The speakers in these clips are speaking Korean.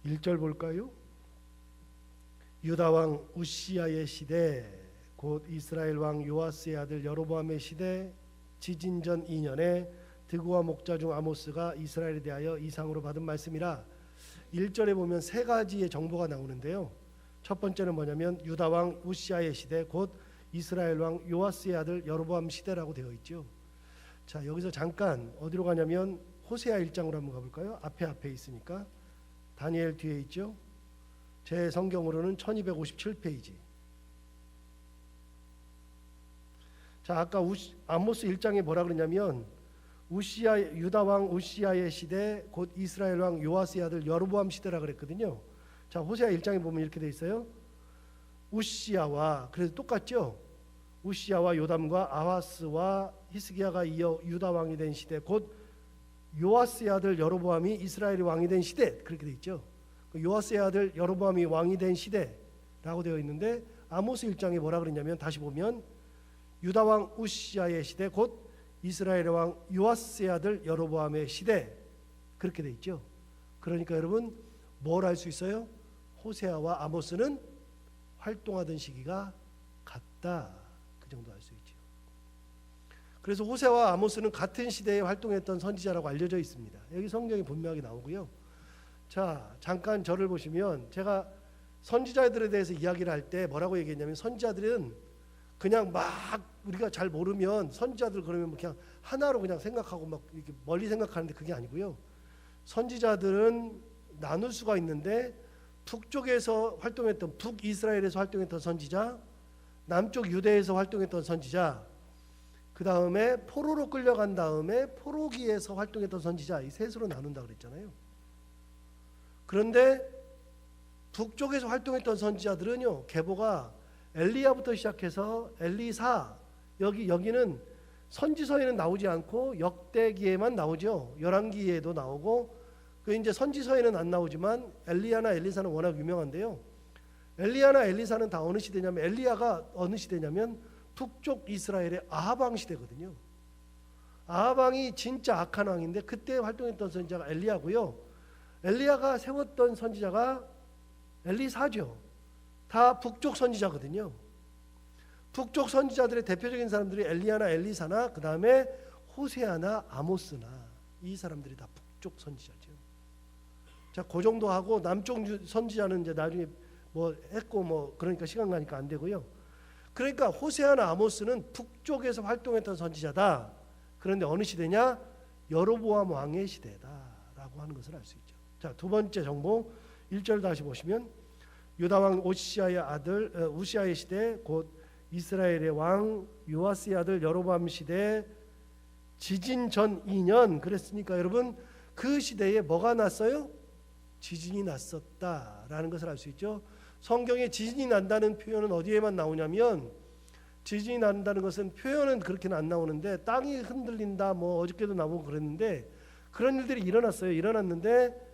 1절 볼까요? 유다 왕 우시야의 시대 곧 이스라엘 왕 요아스의 아들 여로보암의 시대 지진 전 2년에 드고와 목자 중 아모스가 이스라엘에 대하여 이상으로 받은 말씀이라. 1절에 보면 세 가지의 정보가 나오는데요. 첫 번째는 뭐냐면 유다 왕 우시야의 시대 곧 이스라엘 왕 요아스의 아들 여로보암 시대라고 되어 있죠. 자, 여기서 잠깐 어디로 가냐면 호세아 1장으로 한번 가볼까요? 앞에 있으니까. 다니엘 뒤에 있죠. 제 성경으로는 1257페이지. 자, 아까 아모스 1장에 뭐라 그러냐면 유다 왕 우시야의 시대 곧 이스라엘 왕 요아스의 아들 여로보암 시대라 그랬거든요. 자, 호세아 1장에 보면 이렇게 돼 있어요. 우시야와, 그래서 똑같죠. 우시야와 요담과 아하스와 히스기야가 이어 유다 왕이 된 시대 곧 요아스의 아들 여로보암이 이스라엘의 왕이 된 시대, 그렇게 돼 있죠. 요아스의 아들 여로보암이 왕이 된 시대라고 되어 있는데 아모스 1장에 뭐라 그러냐면 다시 보면 유다 왕 우시야의 시대 곧 이스라엘의 왕 요아스의 아들 여로보암의 시대, 그렇게 돼 있죠. 그러니까 여러분 뭘 알 수 있어요? 호세아와 아모스는 활동하던 시기가 같다, 그 정도 알 수 있죠. 그래서 호세아와 아모스는 같은 시대에 활동했던 선지자라고 알려져 있습니다. 여기 성경에 분명하게 나오고요. 자, 잠깐 저를 보시면 제가 선지자들에 대해서 이야기를 할 때 뭐라고 얘기했냐면 선지자들은 그냥 막 우리가 잘 모르면 선지자들 그러면 그냥 하나로 그냥 생각하고 막 이렇게 멀리 생각하는데 그게 아니고요. 선지자들은 나눌 수가 있는데 북쪽에서 활동했던 북이스라엘에서 활동했던 선지자, 남쪽 유대에서 활동했던 선지자, 그 다음에 포로로 끌려간 다음에 포로기에서 활동했던 선지자, 이 셋으로 나눈다 그랬잖아요. 그런데 북쪽에서 활동했던 선지자들은요, 계보가 엘리야부터 시작해서 엘리사, 여기는 선지서에는 나오지 않고 역대기에만 나오죠. 열왕기에도 나오고, 그 이제 선지서에는 안 나오지만 엘리야나 엘리사는 워낙 유명한데요. 엘리야나 엘리사는 다 어느 시대냐면 엘리야가 어느 시대냐면 북쪽 이스라엘의 아합 왕 시대거든요. 아합 왕이 진짜 악한 왕인데 그때 활동했던 선지자가 엘리야고요. 엘리야가 세웠던 선지자가 엘리사죠. 다 북쪽 선지자거든요. 북쪽 선지자들의 대표적인 사람들이 엘리야나 엘리사나 그 다음에 호세아나 아모스나, 이 사람들이 다 북쪽 선지자죠. 자, 그 정도 하고 남쪽 선지자는 이제 나중에 뭐 했고 뭐 그러니까 시간 가니까 안 되고요. 그러니까 호세아나 아모스는 북쪽에서 활동했던 선지자다. 그런데 어느 시대냐? 여로보암 왕의 시대다라고 하는 것을 알 수 있죠. 자, 두 번째 정보 1절 다시 보시면 유다 왕 우시야의 아들 우시야의 시대 곧 이스라엘의 왕 요아스의 아들 여로보암 시대 지진 전 2년, 그랬으니까 여러분 그 시대에 뭐가 났어요? 지진이 났었다라는 것을 알 수 있죠. 성경에 지진이 난다는 표현은 어디에만 나오냐면, 지진이 난다는 것은 표현은 그렇게는 안 나오는데 땅이 흔들린다 뭐 어저께도 나오고 그랬는데 그런 일들이 일어났는데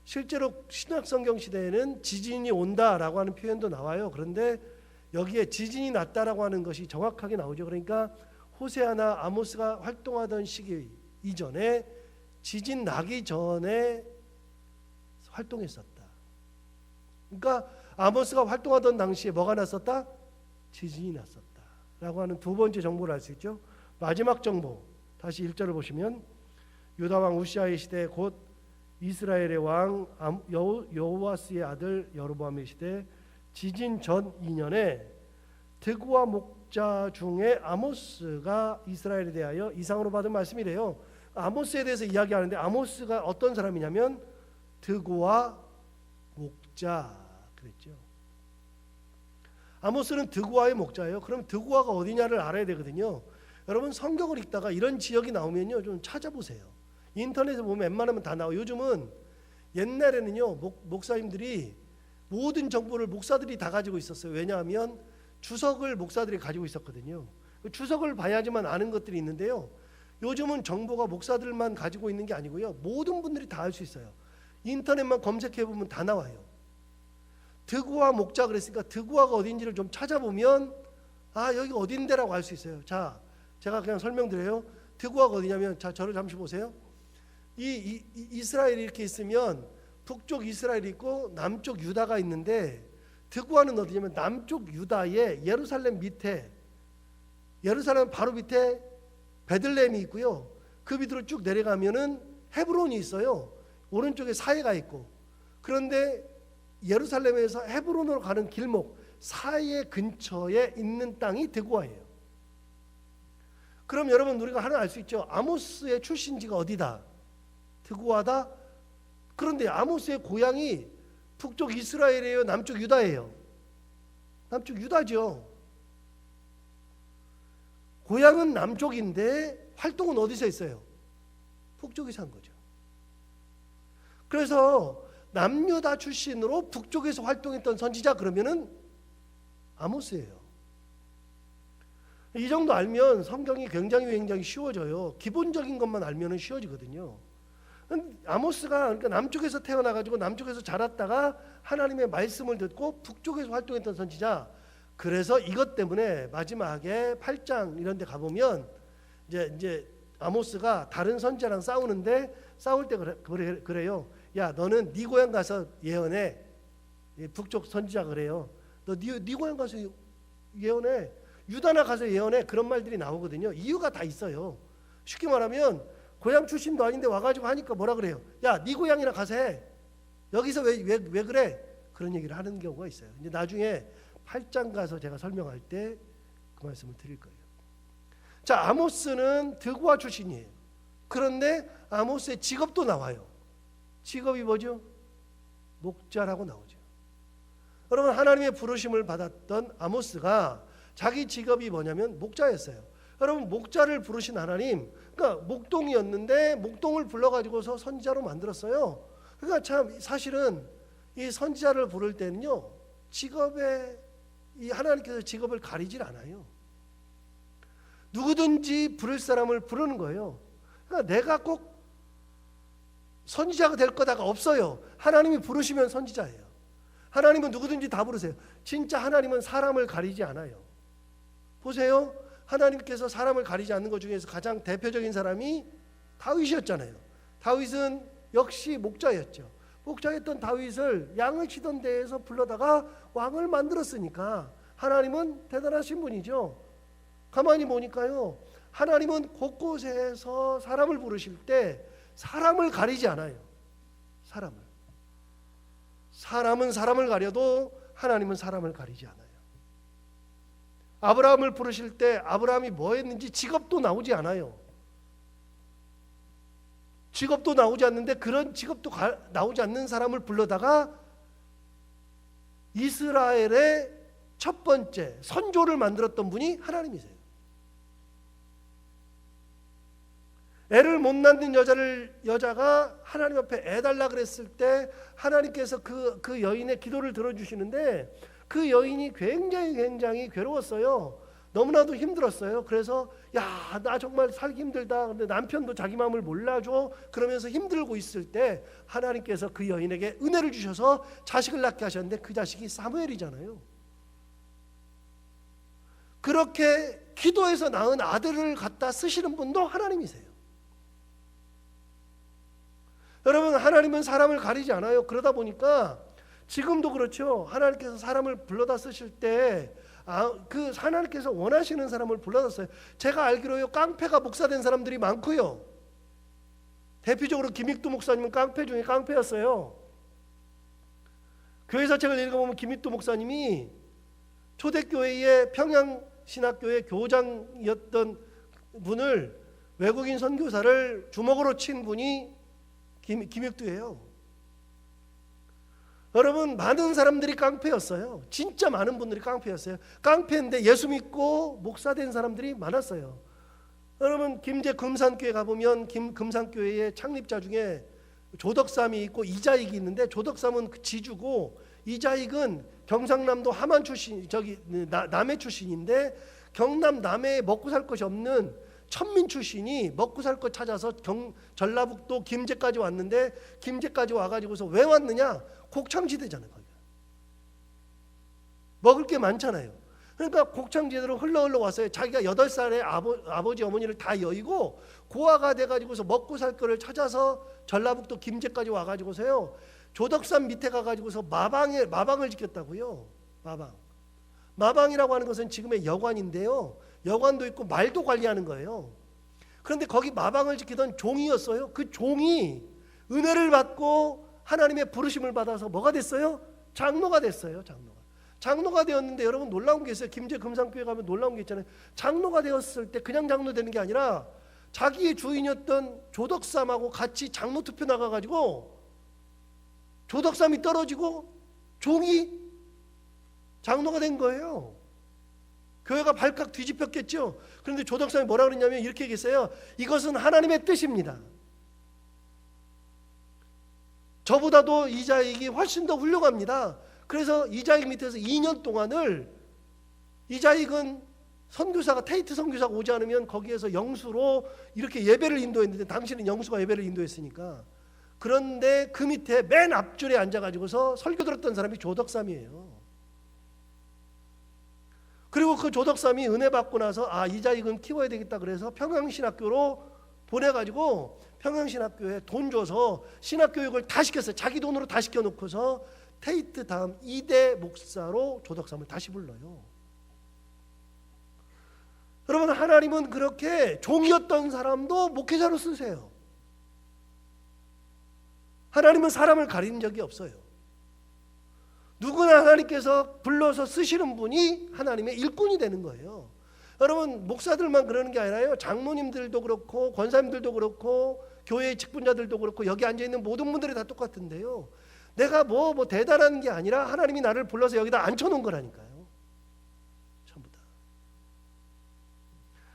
실제로 신약 성경 시대에는 지진이 온다라고 하는 표현도 나와요. 그런데 여기에 지진이 났다라고 하는 것이 정확하게 나오죠. 그러니까 호세아나 아모스가 활동하던 시기 이전에 지진 나기 전에 활동했었다. 그러니까 아모스가 활동하던 당시에 뭐가 났었다? 지진이 났었다라고 하는 두 번째 정보를 알 수 있죠. 마지막 정보 다시 1절을 보시면 유다 왕 우시야의 시대 곧 이스라엘의 왕 여호와스의 아들 여로보암의 시대 지진 전 2년에 드고와 목자 중에 아모스가 이스라엘에 대하여 이상으로 받은 말씀이래요. 아모스에 대해서 이야기하는데 아모스가 어떤 사람이냐면 드고와 목자 그랬죠. 아모스는 드고아의 목자예요. 그럼 드고아가 어디냐를 알아야 되거든요. 여러분 성경을 읽다가 이런 지역이 나오면요 좀 찾아보세요. 인터넷에 보면 웬만하면 다 나와요. 요즘은 옛날에는요 목사님들이 모든 정보를 목사들이 다 가지고 있었어요. 왜냐하면 주석을 목사들이 가지고 있었거든요. 주석을 봐야지만 아는 것들이 있는데요. 요즘은 정보가 목사들만 가지고 있는 게 아니고요. 모든 분들이 다 알 수 있어요. 인터넷만 검색해 보면 다 나와요. 드고아 목자 그랬으니까 드고아가 어딘지를 좀 찾아보면 아 여기 어딘데라고 알 수 있어요. 자, 제가 그냥 설명드려요. 드고아가 어디냐면 자 저를 잠시 보세요. 이 이스라엘이 이렇게 있으면 북쪽 이스라엘이 있고 남쪽 유다가 있는데 드고아는 어디냐면 남쪽 유다의 예루살렘 밑에, 예루살렘 바로 밑에 베들레헴이 있고요. 그 밑으로 쭉 내려가면은 헤브론이 있어요. 오른쪽에 사해가 있고. 그런데 예루살렘에서 헤브론으로 가는 길목 사해 근처에 있는 땅이 드고아예요. 그럼 여러분 우리가 하나 알 수 있죠. 아모스의 출신지가 어디다? 드고아다. 그런데 아모스의 고향이 북쪽 이스라엘이에요? 남쪽 유다예요? 남쪽 유다죠. 고향은 남쪽인데 활동은 어디서 했어요? 북쪽에서 한 거죠. 그래서 남유다 출신으로 북쪽에서 활동했던 선지자 그러면은 아모스예요. 이 정도 알면 성경이 굉장히 쉬워져요. 기본적인 것만 알면은 쉬워지거든요. 아모스가 그러니까 남쪽에서 태어나가지고 남쪽에서 자랐다가 하나님의 말씀을 듣고 북쪽에서 활동했던 선지자. 그래서 이것 때문에 마지막에 8장 이런 데 가보면 이제 아모스가 다른 선지자랑 싸우는데 싸울 때 그래요. 야, 너는 네 고향 가서 예언해. 북쪽 선지자 그래요. 너 네 고향 가서 예언해. 유다나 가서 예언해. 그런 말들이 나오거든요. 이유가 다 있어요. 쉽게 말하면 고향 출신도 아닌데 와가지고 하니까 뭐라 그래요? 야, 네 고향이나 가서 해. 여기서 왜 그래? 그런 얘기를 하는 경우가 있어요. 이제 나중에 8장 가서 제가 설명할 때 그 말씀을 드릴 거예요. 자, 아모스는 드고아 출신이에요. 그런데 아모스의 직업도 나와요. 직업이 뭐죠? 목자라고 나오죠. 여러분, 하나님의 부르심을 받았던 아모스가 자기 직업이 뭐냐면 목자였어요. 여러분, 목자를 부르신 하나님, 그러니까 목동이었는데 목동을 불러가지고서 선지자로 만들었어요. 그러니까 참 사실은 이 선지자를 부를 때는요, 직업에 이 하나님께서 직업을 가리질 않아요. 누구든지 부를 사람을 부르는 거예요. 그러니까 내가 꼭 선지자가 될 거다가 없어요. 하나님이 부르시면 선지자예요. 하나님은 누구든지 다 부르세요. 진짜 하나님은 사람을 가리지 않아요. 보세요. 하나님께서 사람을 가리지 않는 것 중에서 가장 대표적인 사람이 다윗이었잖아요. 다윗은 역시 목자였죠. 목자였던 다윗을 양을 치던 데에서 불러다가 왕을 만들었으니까 하나님은 대단하신 분이죠. 가만히 보니까요, 하나님은 곳곳에서 사람을 부르실 때 사람을 가리지 않아요. 사람은 사람을 가려도 하나님은 사람을 가리지 않아요. 아브라함을 부르실 때 아브라함이 뭐 했는지 직업도 나오지 않아요. 직업도 나오지 않는데 그런 직업도 나오지 않는 사람을 불러다가 이스라엘의 첫 번째 선조를 만들었던 분이 하나님이세요. 애를 못 낳는 여자가 하나님 앞에 애 달라 그랬을 때 하나님께서 그 여인의 기도를 들어주시는데 그 여인이 굉장히 괴로웠어요. 너무나도 힘들었어요. 그래서 야, 나 정말 살기 힘들다. 근데 남편도 자기 마음을 몰라줘. 그러면서 힘들고 있을 때 하나님께서 그 여인에게 은혜를 주셔서 자식을 낳게 하셨는데 그 자식이 사무엘이잖아요. 그렇게 기도해서 낳은 아들을 갖다 쓰시는 분도 하나님이세요. 여러분, 하나님은 사람을 가리지 않아요. 그러다 보니까 지금도 그렇죠. 하나님께서 사람을 불러다 쓰실 때 그 하나님께서 원하시는 사람을 불러다 써요. 제가 알기로요, 깡패가 목사된 사람들이 많고요. 대표적으로 김익도 목사님은 깡패 중에 깡패였어요. 교회사책을 읽어보면 김익도 목사님이 초대교회의 평양신학교의 교장이었던 분을, 외국인 선교사를 주먹으로 친 분이 김익도예요. 여러분, 많은 사람들이 깡패였어요. 진짜 많은 분들이 깡패였어요. 깡패인데 예수 믿고 목사된 사람들이 많았어요. 여러분, 김제 금산교회 가보면 금산교회의 창립자 중에 조덕삼이 있고 이자익이 있는데, 조덕삼은 지주고 이자익은 경상남도 함안 출신, 남해 출신인데, 경남 남해에 먹고 살 것이 없는 천민 출신이 먹고 살 것 찾아서 전라북도 김제까지 왔는데, 김제까지 와가지고서 왜 왔느냐? 곡창지대잖아요. 거기가 먹을 게 많잖아요. 그러니까 곡창제대로 흘러 왔어요. 자기가 8살에 아버지 어머니를 다 여의고 고아가 돼가지고서 먹고 살 거를 찾아서 전라북도 김제까지 와가지고서요, 조덕산 밑에 가가지고서 마방을 지켰다고요. 마방이라고 하는 것은 지금의 여관인데요, 여관도 있고 말도 관리하는 거예요. 그런데 거기 마방을 지키던 종이었어요. 그 종이 은혜를 받고 하나님의 부르심을 받아서 뭐가 됐어요? 장로가 됐어요. 장로가 되었는데 여러분 놀라운 게 있어요. 김제 금산교회 가면 놀라운 게 있잖아요. 장로가 되었을 때 그냥 장로 되는 게 아니라 자기의 주인이었던 조덕삼하고 같이 장로 투표 나가가지고 조덕삼이 떨어지고 종이 장로가 된 거예요. 교회가 발칵 뒤집혔겠죠. 그런데 조덕삼이 뭐라 그랬냐면 이렇게 얘기했어요. 이것은 하나님의 뜻입니다. 저보다도 이자익이 훨씬 더 훌륭합니다. 그래서 이자익 밑에서 2년 동안을, 이자익은 선교사가, 테이트 선교사가 오지 않으면 거기에서 영수로 이렇게 예배를 인도했는데 당신은 영수가 예배를 인도했으니까. 그런데 그 밑에 맨 앞줄에 앉아가지고서 설교 들었던 사람이 조덕삼이에요. 그리고 그 조덕삼이 은혜 받고 나서 이자익은 키워야 되겠다 그래서 평양신학교로 보내가지고 평양신학교에 돈 줘서 신학교육을 다 시켰어요. 자기 돈으로 다 시켜놓고서 테이트 다음 2대 목사로 조덕삼을 다시 불러요. 여러분, 하나님은 그렇게 종이었던 사람도 목회자로 쓰세요. 하나님은 사람을 가리는 적이 없어요. 누구나 하나님께서 불러서 쓰시는 분이 하나님의 일꾼이 되는 거예요. 여러분, 목사들만 그러는 게 아니라요, 장로님들도 그렇고 권사님들도 그렇고 교회의 직분자들도 그렇고 여기 앉아있는 모든 분들이 다 똑같은데요, 내가 뭐 대단한 게 아니라 하나님이 나를 불러서 여기다 앉혀놓은 거라니까요. 전부 다.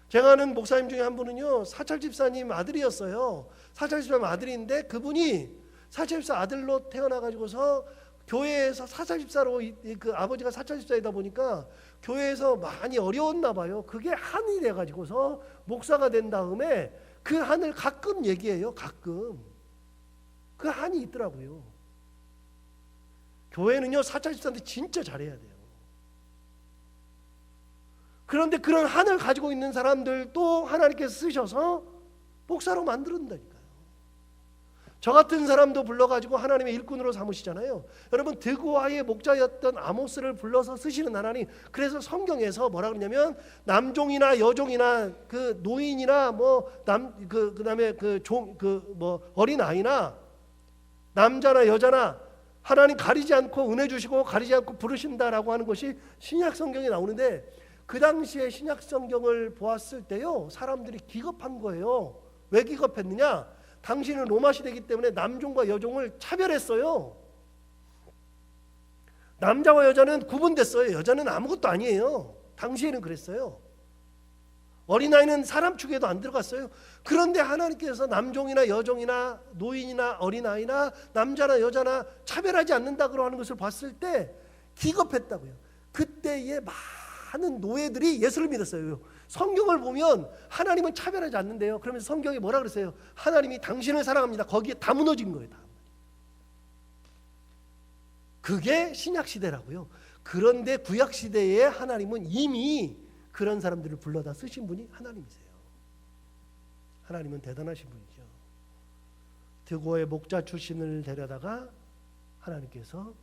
제가 아는 목사님 중에 한 분은요, 사찰 집사님 아들이었어요. 사찰 집사님 아들인데 그분이 사찰 집사 아들로 태어나가지고서 교회에서 사찰 집사로, 그 아버지가 사찰 집사이다 보니까 교회에서 많이 어려웠나 봐요. 그게 한이 돼가지고서 목사가 된 다음에 그 한을 가끔 얘기해요. 가끔 그 한이 있더라고요. 교회는요, 사찰 집사한테 진짜 잘해야 돼요. 그런데 그런 한을 가지고 있는 사람들도 하나님께서 쓰셔서 목사로 만들었다니까요. 저 같은 사람도 불러가지고 하나님의 일꾼으로 삼으시잖아요. 여러분, 드고아의 목자였던 아모스를 불러서 쓰시는 하나님. 그래서 성경에서 뭐라 그러냐면 남종이나 여종이나 그 노인이나 그다음에 어린 아이나 남자나 여자나 하나님 가리지 않고 은혜 주시고 가리지 않고 부르신다라고 하는 것이 신약 성경에 나오는데, 그 당시에 신약 성경을 보았을 때요, 사람들이 기겁한 거예요. 왜 기겁했느냐? 당시는 로마 시대이기 때문에 남종과 여종을 차별했어요. 남자와 여자는 구분됐어요. 여자는 아무것도 아니에요. 당시에는 그랬어요. 어린아이는 사람 축에도 안 들어갔어요. 그런데 하나님께서 남종이나 여종이나 노인이나 어린아이나 남자나 여자나 차별하지 않는다고 하는 것을 봤을 때 기겁했다고요. 그때의 많은 노예들이 예수를 믿었어요. 성경을 보면 하나님은 차별하지 않는데요. 그러면서 성경이 뭐라 그랬어요? 하나님이 당신을 사랑합니다. 거기에 다 무너진 거예요. 다. 그게 신약 시대라고요. 그런데 구약 시대에 하나님은 이미 그런 사람들을 불러다 쓰신 분이 하나님이세요. 하나님은 대단하신 분이죠. 드고의 목자 출신을 데려다가 하나님께서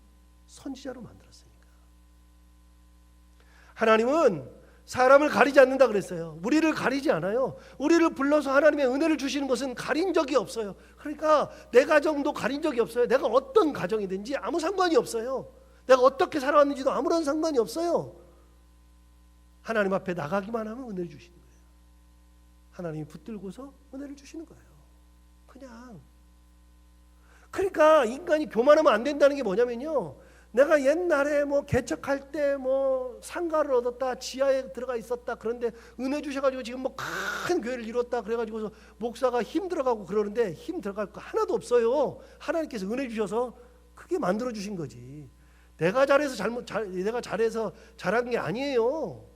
선지자로 만들었으니까. 하나님은 사람을 가리지 않는다 그랬어요. 우리를 가리지 않아요. 우리를 불러서 하나님의 은혜를 주시는 것은 가린 적이 없어요. 그러니까 내 가정도 가린 적이 없어요. 내가 어떤 가정이든지 아무 상관이 없어요. 내가 어떻게 살아왔는지도 아무런 상관이 없어요. 하나님 앞에 나가기만 하면 은혜를 주시는 거예요. 하나님이 붙들고서 은혜를 주시는 거예요. 그냥. 그러니까 인간이 교만하면 안 된다는 게 뭐냐면요, 내가 옛날에 개척할 때 상가를 얻었다, 지하에 들어가 있었다, 그런데 은혜 주셔가지고 지금 큰 교회를 이뤘다, 그래가지고서 목사가 힘 들어가고 그러는데 힘 들어갈 거 하나도 없어요. 하나님께서 은혜 주셔서 크게 만들어 주신 거지. 내가 잘해서 잘한 게 아니에요.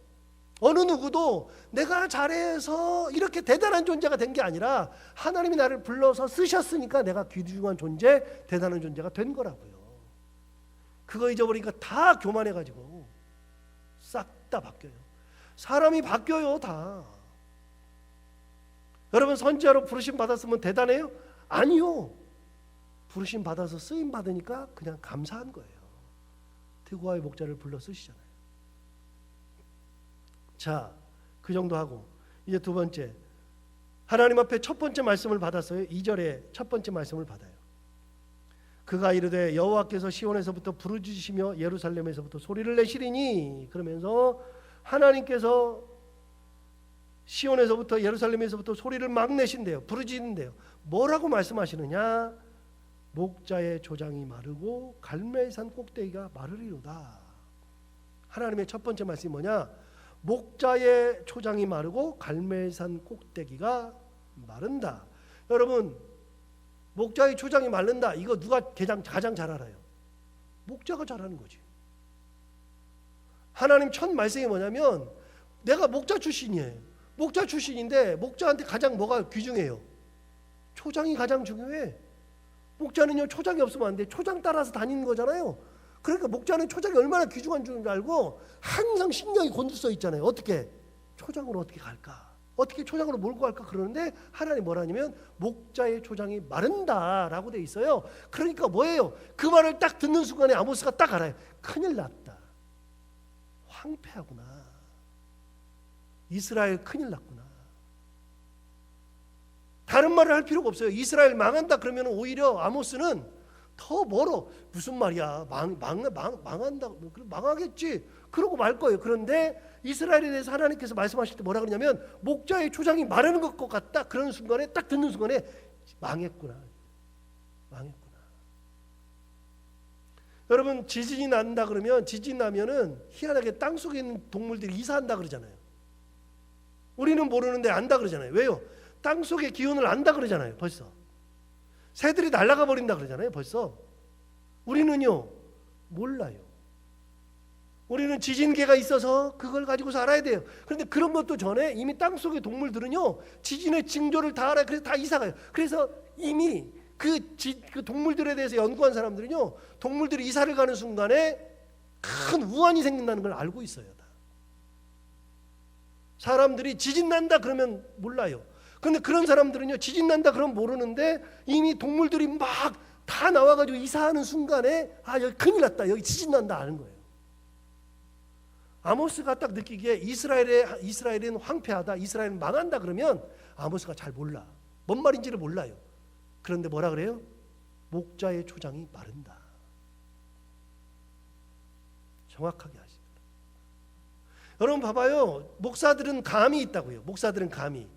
어느 누구도 내가 잘해서 이렇게 대단한 존재가 된 게 아니라 하나님이 나를 불러서 쓰셨으니까 내가 귀중한 존재, 대단한 존재가 된 거라고요. 그거 잊어버리니까 다 교만해가지고 싹 다 바뀌어요. 사람이 바뀌어요, 다. 여러분 선지자로 부르심 받았으면 대단해요? 아니요. 부르심 받아서 쓰임 받으니까 그냥 감사한 거예요. 드고아의 목자를 불러 쓰시잖아요. 자, 그 정도 하고 이제 두 번째, 하나님 앞에 첫 번째 말씀을 받았어요. 2절에 첫 번째 말씀을 받아요. 그가 이르되 여호와께서 시온에서부터 부르짖으시며 예루살렘에서부터 소리를 내시리니, 그러면서 하나님께서 시온에서부터 예루살렘에서부터 소리를 막 내신대요. 부르짖는데요. 뭐라고 말씀하시느냐? 목자의 조장이 마르고 갈멜산 꼭대기가 마르리로다. 하나님의 첫 번째 말씀이 뭐냐? 목자의 초장이 마르고 갈멜산 꼭대기가 마른다. 여러분, 목자의 초장이 마른다, 이거 누가 가장 잘 알아요? 목자가 잘하는 거지. 하나님 첫 말씀이 뭐냐면, 내가 목자 출신이에요. 목자 출신인데 목자한테 가장 뭐가 귀중해요? 초장이 가장 중요해. 목자는요, 초장이 없으면 안 돼. 초장 따라서 다니는 거잖아요. 그러니까 목자는 초장이 얼마나 귀중한 줄 알고 항상 신경이 곤두서 있잖아요. 어떻게? 초장으로 어떻게 갈까? 어떻게 초장으로 몰고 갈까? 그러는데 하나님 뭐라냐면 목자의 초장이 마른다라고 돼 있어요. 그러니까 뭐예요? 그 말을 딱 듣는 순간에 아모스가 딱 알아요. 큰일 났다. 황폐하구나. 이스라엘 큰일 났구나. 다른 말을 할 필요가 없어요. 이스라엘 망한다 그러면 오히려 아모스는 더 멀어. 무슨 말이야? 망한다. 망하겠지. 그러고 말 거예요. 그런데 이스라엘에 대해서 하나님께서 말씀하실 때 뭐라 그러냐면 목자의 초장이 마르는 것 같다. 그런 순간에 딱 듣는 순간에 망했구나. 망했구나. 여러분, 지진이 난다 그러면, 지진 나면은 희한하게 땅 속에 있는 동물들이 이사한다 그러잖아요. 우리는 모르는데 안다 그러잖아요. 왜요? 땅 속의 기운을 안다 그러잖아요. 벌써 새들이 날아가 버린다 그러잖아요. 벌써 우리는요 몰라요. 우리는 지진계가 있어서 그걸 가지고서 알아야 돼요. 그런데 그런 것도 전에 이미 땅 속의 동물들은요 지진의 징조를 다 알아요. 그래서 다 이사가요. 그래서 이미 그 동물들에 대해서 연구한 사람들은요 동물들이 이사를 가는 순간에 큰 우환이 생긴다는 걸 알고 있어요. 다. 사람들이 지진 난다 그러면 몰라요. 그런데 그런 사람들은요 지진 난다 그러면 모르는데 이미 동물들이 막 다 나와가지고 이사하는 순간에 아 여기 큰일 났다, 여기 지진 난다 아는 거예요. 아모스가 딱 느끼기에 이스라엘은 황폐하다, 이스라엘은 망한다 그러면 아모스가 잘 몰라. 뭔 말인지를 몰라요. 그런데 뭐라 그래요? 목자의 초장이 마른다. 정확하게 하십니다. 여러분 봐봐요. 목사들은 감이 있다고요. 목사들은 감이.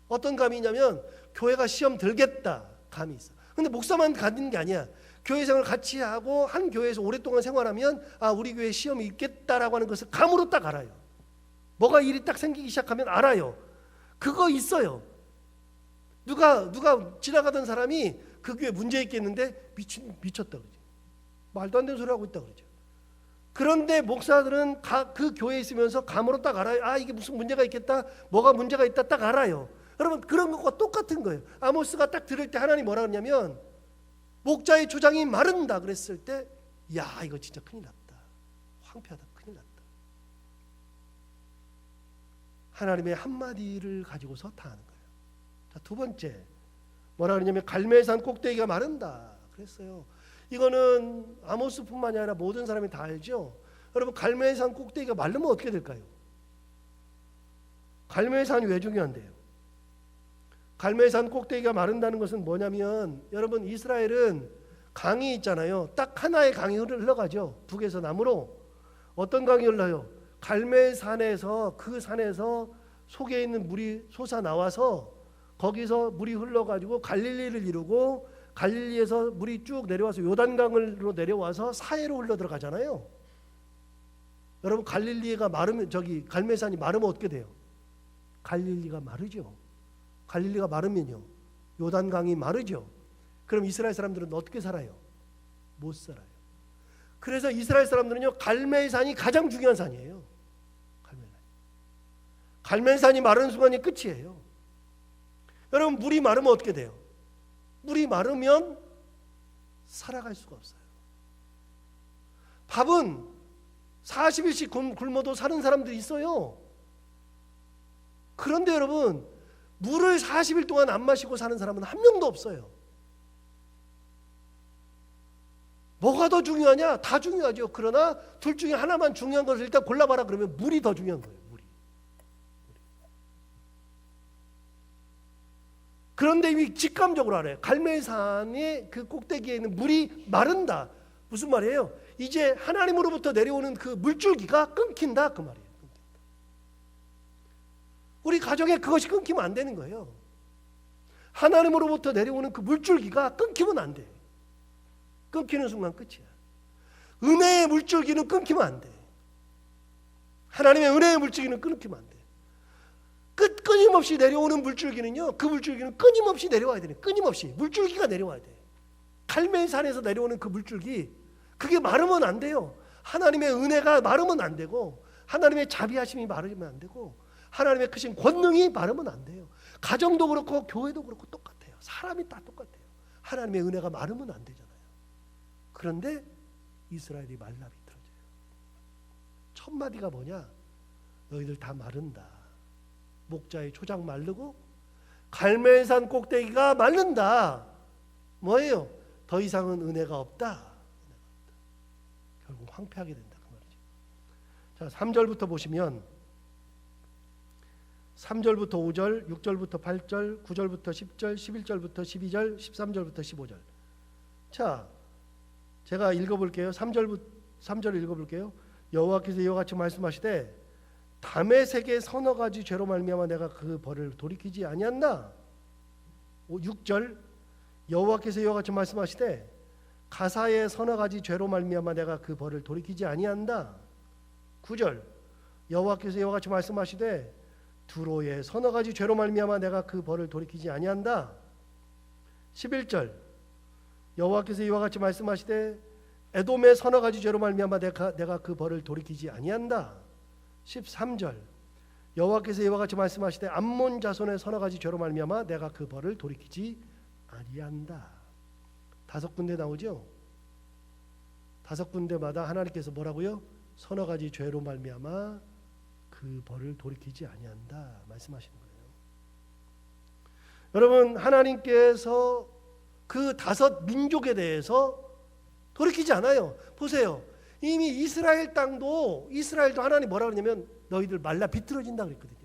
어떤 감이 있냐면 교회가 시험 들겠다 감이 있어. 근데 목사만 가는 게 아니야. 교회 생활을 같이 하고 한 교회에서 오랫동안 생활하면 아 우리 교회에 시험이 있겠다라고 하는 것을 감으로 딱 알아요. 뭐가 일이 딱 생기기 시작하면 알아요. 그거 있어요. 누가 지나가던 사람이 그 교회 문제 있겠는데 미쳤다 그러지. 말도 안 되는 소리 하고 있다 그러죠. 그런데 목사들은 그 교회에 있으면서 감으로 딱 알아요. 아 이게 무슨 문제가 있겠다, 뭐가 문제가 있다 딱 알아요. 여러분 그런 것과 똑같은 거예요. 아모스가 딱 들을 때 하나님 뭐라 그러냐면 목자의 초장이 마른다 그랬을 때 야 이거 진짜 큰일 났다, 황폐하다, 큰일 났다. 하나님의 한마디를 가지고서 다 하는 거예요. 자, 두 번째 뭐라 그러냐면 갈멜산 꼭대기가 마른다 그랬어요. 이거는 아모스뿐만이 아니라 모든 사람이 다 알죠. 여러분 갈멜산 꼭대기가 마르면 어떻게 될까요? 갈멜산이 왜 중요한데요? 갈멜산 꼭대기가 마른다는 것은 뭐냐면 여러분 이스라엘은 강이 있잖아요. 딱 하나의 강이 흘러가죠. 북에서 남으로. 어떤 강이 흘러요? 갈멜산에서, 그 산에서 속에 있는 물이 솟아나와서 거기서 물이 흘러가지고 갈릴리를 이루고 갈릴리에서 물이 쭉 내려와서 요단강으로 내려와서 사해로 흘러 들어가잖아요. 여러분 갈릴리가 마르면 갈멜산이 마르면 어떻게 돼요? 갈릴리가 마르죠. 갈릴리가 마르면요 요단강이 마르죠. 그럼 이스라엘 사람들은 어떻게 살아요? 못 살아요. 그래서 이스라엘 사람들은요 갈멜산이 가장 중요한 산이에요. 갈멜산이 마르는 순간이 끝이에요. 여러분 물이 마르면 어떻게 돼요? 물이 마르면 살아갈 수가 없어요. 밥은 40일씩 굶어도 사는 사람들이 있어요. 그런데 여러분, 물을 40일 동안 안 마시고 사는 사람은 한 명도 없어요. 뭐가 더 중요하냐? 다 중요하죠. 그러나 둘 중에 하나만 중요한 것을 일단 골라봐라 그러면 물이 더 중요한 거예요. 물이. 그런데 이미 직감적으로 알아요. 갈멜산의 그 꼭대기에 있는 물이 마른다. 무슨 말이에요? 이제 하나님으로부터 내려오는 그 물줄기가 끊긴다 그 말이에요. 우리 가정에 그것이 끊기면 안 되는 거예요. 하나님으로부터 내려오는 그 물줄기가 끊기면 안 돼. 끊기는 순간 끝이야. 은혜의 물줄기는 끊기면 안 돼. 하나님의 은혜의 물줄기는 끊기면 안 돼. 끊임없이 내려오는 물줄기는요, 그 물줄기는 끊임없이 내려와야 되네. 끊임없이 물줄기가 내려와야 돼. 갈멜산에서 내려오는 그 물줄기, 그게 마르면 안 돼요. 하나님의 은혜가 마르면 안 되고, 하나님의 자비하심이 마르면 안 되고, 하나님의 크신 권능이 마르면 안 돼요. 가정도 그렇고 교회도 그렇고 똑같아요. 사람이 다 똑같아요. 하나님의 은혜가 마르면 안 되잖아요. 그런데 이스라엘이 말라 비틀어져요. 첫 마디가 뭐냐? 너희들 다 마른다. 목자의 초장 마르고 갈멜산 꼭대기가 마른다. 뭐예요? 더 이상은 은혜가 없다. 결국 황폐하게 된다 그 말이죠. 자, 3절부터 보시면 3절부터 5절, 6절부터 8절, 9절부터 10절, 11절부터 12절, 13절부터 15절. 자, 제가 읽어볼게요. 3절 읽어볼게요. 여호와께서 이와 같이 말씀하시되 다메섹의 서너 가지 죄로 말미암아 내가 그 벌을 돌이키지 아니한다. 6절 여호와께서 이와 같이 말씀하시되 가사의 서너 가지 죄로 말미암아 내가 그 벌을 돌이키지 아니한다. 9절 여호와께서 이와 같이 말씀하시되 두로의 서너 가지 죄로 말미암아 내가 그 벌을 돌이키지 아니한다. 11절 여호와께서 이와 같이 말씀하시되 에돔의 서너 가지 죄로 말미암아 내가 그 벌을 돌이키지 아니한다. 13절 여호와께서 이와 같이 말씀하시되 암몬 자손의 서너 가지 죄로 말미암아 내가 그 벌을 돌이키지 아니한다. 5군데 나오죠. 5군데마다 하나님께서 뭐라고요? 서너 가지 죄로 말미암아 그 벌을 돌이키지 아니한다 말씀하시는 거예요. 여러분, 하나님께서 그 5 민족에 대해서 돌이키지 않아요. 보세요. 이미 이스라엘도 하나님 뭐라 그러냐면 너희들 말라 비틀어진다 그랬거든요.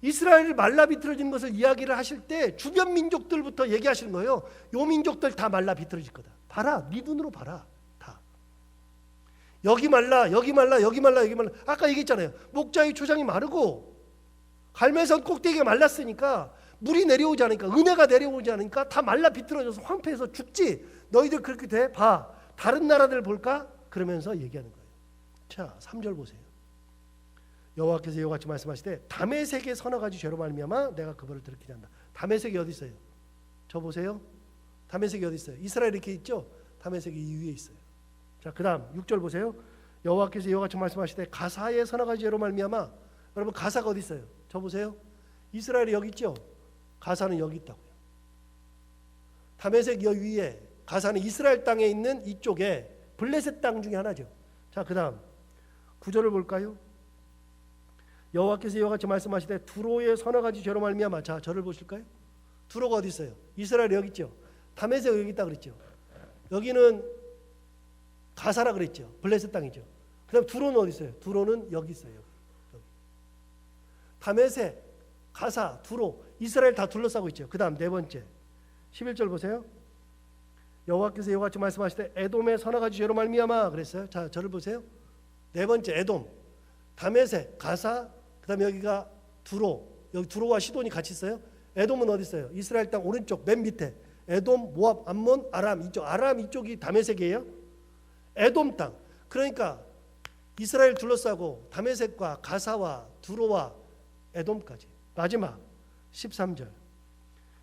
이스라엘이 말라 비틀어지는 것을 이야기를 하실 때 주변 민족들부터 얘기하시는 거예요. 요 민족들 다 말라 비틀어질 거다. 봐라, 네 눈으로 봐라. 다. 여기 말라, 여기 말라, 여기 말라, 여기 말라. 아까 얘기했잖아요. 목자의 초장이 마르고 갈멜산 꼭대기가 말랐으니까 물이 내려오지 않으니까, 은혜가 내려오지 않으니까 다 말라 비틀어져서 황폐해서 죽지. 너희들 그렇게 돼? 봐. 다른 나라들 볼까? 그러면서 얘기하는 거예요. 자, 3절 보세요. 여호와께서 이와 같이 말씀하시되 다메섹의 서너 가지 죄로 말미암아 내가 그 벌을 돌이키지 않는다. 다메섹이 어디 있어요? 저 보세요. 다메섹이 어디 있어요? 이스라엘 이렇게 있죠? 다메섹이 이 위에 있어요. 자, 그다음 6절 보세요. 여호와께서 이와 같이 말씀하시되 가사의 서너 가지 죄로 말미암아. 여러분, 가사가 어디 있어요? 저 보세요. 이스라엘이 여기 있죠? 가사는 여기 있다고요. 다메섹 여기 위에, 가사는 이스라엘 땅에 있는 이쪽에 블레셋 땅 중에 하나죠. 자, 그다음 9절을 볼까요? 여호와께서 이와 같이 말씀하시되 두로의 서너 가지 죄로 말미암아. 자, 저를 보실까요? 두로가 어디 있어요? 이스라엘이 여기 있죠. 다메섹 여기 있다 그랬죠. 여기는 가사라 그랬죠. 블레셋 땅이죠. 그다음 두로는 어디 있어요? 두로는 여기 있어요. 여기. 다메섹, 가사, 두로, 이스라엘 다 둘러싸고 있죠. 그다음 네 번째 11절 보세요. 여호와께서 이와 같이 말씀하시되 에돔의 서너 가지 죄로 말미암아 그랬어요. 자, 저를 보세요. 네 번째 에돔, 다메섹, 가사, 그다음에 여기가 두로, 여기 두로와 시돈이 같이 있어요. 에돔은 어디 있어요? 이스라엘 땅 오른쪽 맨 밑에. 에돔, 모압, 암몬, 아람 이쪽. 아람 이쪽이 다메섹이에요. 에돔 땅. 그러니까 이스라엘 둘러싸고 다메섹과 가사와 두로와 에돔까지. 마지막 13절.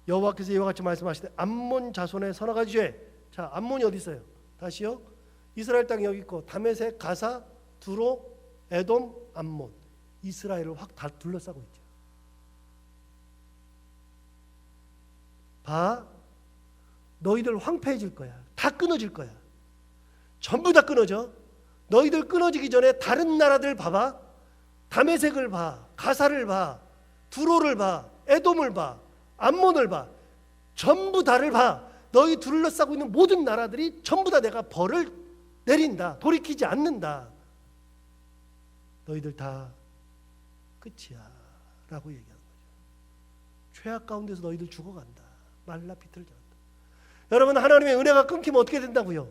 여호와께서 이와 같이 말씀하시되 암몬 자손의 서너 가지 죄. 자, 암몬이 어디 있어요? 다시요. 이스라엘 땅이 여기 있고 다메섹, 가사, 두로, 에돔, 암몬. 이스라엘을 확 다 둘러싸고 있죠. 봐. 너희들 황폐해질 거야. 다 끊어질 거야. 전부 다 끊어져. 너희들 끊어지기 전에 다른 나라들 봐봐. 다메섹을 봐, 가사를 봐, 두로를 봐, 에돔을 봐, 암몬을 봐. 전부 다를 봐. 너희 둘러싸고 있는 모든 나라들이 전부 다 내가 벌을 내린다. 돌이키지 않는다. 너희들 다 끝이야 라고 얘기하는 거죠. 죄악 가운데서 너희들 죽어간다. 말라 비틀어간다. 여러분, 하나님의 은혜가 끊기면 어떻게 된다고요?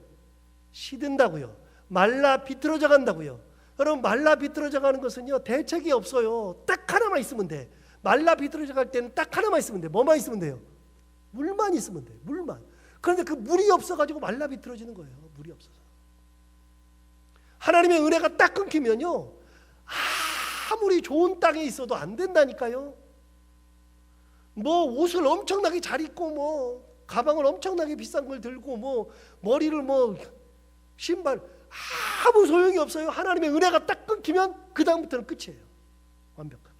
시든다고요. 말라 비틀어져 간다고요. 여러분, 말라 비틀어져 가는 것은요, 대책이 없어요. 딱 하나만 있으면 돼. 말라 비틀어져 갈 때는 딱 하나만 있으면 돼. 뭐만 있으면 돼요? 물만 있으면 돼. 물만. 그런데 그 물이 없어가지고 말라 비틀어지는 거예요. 물이 없어서. 하나님의 은혜가 딱 끊기면요, 아무리 좋은 땅에 있어도 안 된다니까요. 뭐 옷을 엄청나게 잘 입고 뭐 가방을 엄청나게 비싼 걸 들고 뭐 머리를 뭐 신발, 아무 소용이 없어요. 하나님의 은혜가 딱 끊기면 그 다음부터는 끝이에요. 완벽하게.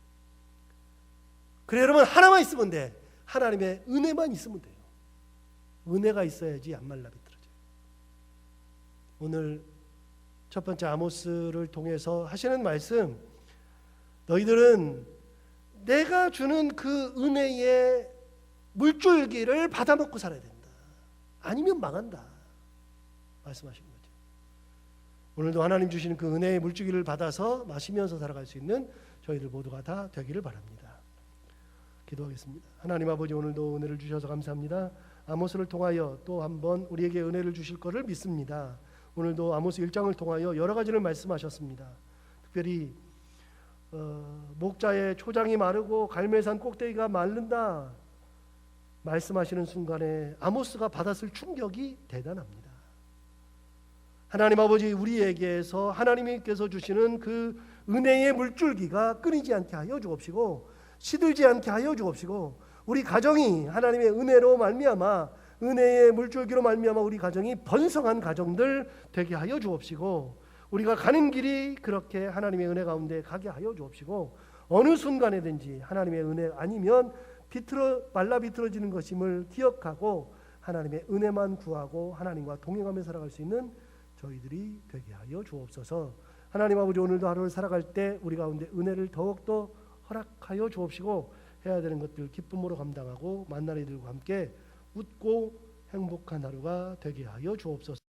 그래, 여러분, 하나만 있으면 돼. 하나님의 은혜만 있으면 돼요. 은혜가 있어야지 안 말라 비틀어져요. 오늘 첫 번째 아모스를 통해서 하시는 말씀, 너희들은 내가 주는 그 은혜의 물줄기를 받아먹고 살아야 된다. 아니면 망한다 말씀하시는 거죠. 오늘도 하나님 주시는 그 은혜의 물줄기를 받아서 마시면서 살아갈 수 있는 저희들 모두가 다 되기를 바랍니다. 기도하겠습니다. 하나님 아버지, 오늘도 은혜를 주셔서 감사합니다. 아모스를 통하여 또 한번 우리에게 은혜를 주실 것을 믿습니다. 오늘도 아모스 1장을 통하여 여러 가지를 말씀하셨습니다. 특별히 목자의 초장이 마르고 갈멜산 꼭대기가 마른다 말씀하시는 순간에 아모스가 받았을 충격이 대단합니다. 하나님 아버지, 우리에게서 하나님께서 주시는 그 은혜의 물줄기가 끊이지 않게 하여 주옵시고 시들지 않게 하여 주옵시고 우리 가정이 하나님의 은혜로 말미암아 은혜의 물줄기로 말미암아 우리 가정이 번성한 가정들 되게 하여 주옵시고 우리가 가는 길이 그렇게 하나님의 은혜 가운데 가게 하여 주옵시고 어느 순간에든지 하나님의 은혜 아니면 말라 비틀어지는 것임을 기억하고 하나님의 은혜만 구하고 하나님과 동행하며 살아갈 수 있는 저희들이 되게 하여 주옵소서. 하나님 아버지, 오늘도 하루를 살아갈 때 우리 가운데 은혜를 더욱더 허락하여 주옵시고 해야 되는 것들 기쁨으로 감당하고 만날 이들과 함께 웃고 행복한 하루가 되게 하여 주옵소서.